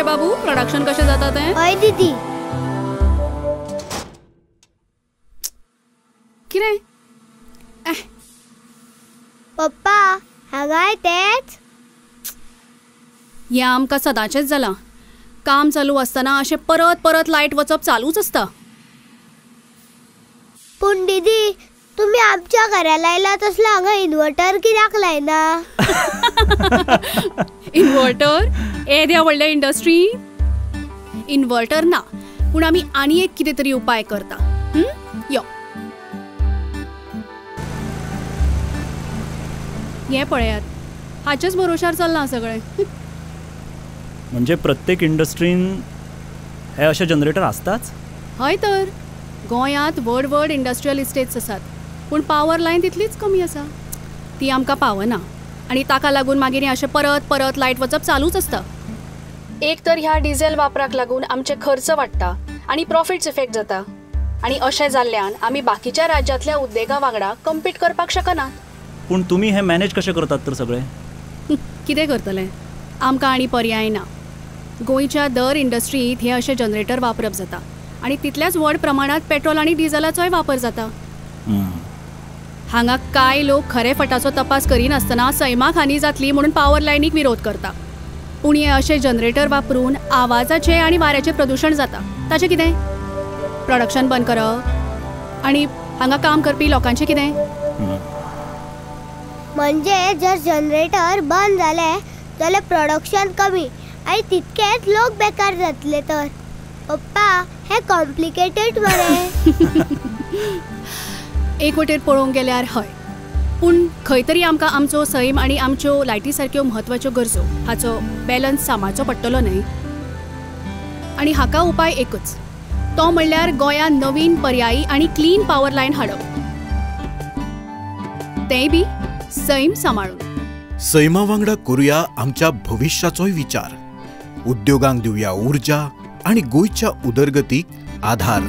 बाबू production कशें जाता तें? हय दीदी. कितें? पप्पा हांगाय तेच. हें आमकां सदांचेंच जालां. काम चालू आसतना अशें परत परत लायट वचप चालूच आसता. पूण दीदी तुम्ही आमच्या घरा लायला तसलो हांगा इन्वर्टर कित्याक लायना? इन्वर्टर? येद्या व्हडल्या इंडस्ट्री इन्वर्टर ना, पूण आमी आनी एक कितें तरी उपाय करता. यो हे पळयात, हाचेच भरोशार चल्लां सगळें. म्हणजे प्रत्येक इंडस्ट्रीन हे अशे जनरेटर आसताच? हय तर गोंयांत व्हड व्हड इंडस्ट्रियल इस्टेट्स आसात, पूण पावर लायन तितलीच कमी आसा. ती आमकां पावना आनी ताका लागून मागीर हें अशें परत परत लायट वचप चालूच आसता. एक तर ह्या डिझेल वापराक लागून आमचे खर्च वाडटा आनी प्रॉफिट्स इफेक्ट जाता. आनी अशें जाल्ल्यान आमी बाकीच्या राज्यांतल्या उद्देगा वांगडा कम्पीट करपाक शकनात. पूण तुमी हें मॅनेज कशें करतात तर सगळें? कितें करतले? आमकां आनी पर्याय ना. गोंयच्या दर इंडस्ट्रींत हे अशें जनरेटर वापरप जाता आनी तितल्याच व्हड प्रमाणात पेट्रोल आनी डिझेलाचोय वापर जाता. हांगा कांय लोक खरे फटाचो तपास करिनासतना सैमाक हानी जातली म्हणून पावर लायनीक विरोध करता. पूण हे अशे जनरेटर वापरून आवाजाचें आनी वाऱ्याचें प्रदूशण जाता. ताचें कितें? प्रोडक्शन बंद करप आनी हांगा काम करपी लोकांचें कितें? म्हणजे जर जनरेटर बंद जाले जाल्यार प्रोडक्शन कमी आनी तितकेच लोक बेकार जातले. तर पप्पा हे कॉम्प्लिकेटेड मरे. एक वटेर पळोवंक गेल्यार हय, पूण खंय तरी आमकां आमचो सैम आनी आमच्यो लायटी सारक्यो म्हत्वाच्यो गरजो हाचो बॅलन्स सांबाळचो पडटलो न्हय. आनी हाका उपाय एकच, तो म्हणल्यार गोंयांत नवीन पर्यायी आनी क्लीन पावर लायन हाडप, तेंय बी सैम सांबाळून. सैमा वांगडा करूया आमच्या भविष्याचोय विचार. उद्योगांक दिवया उर्जा आनी गोंयच्या उदरगतीक आधार.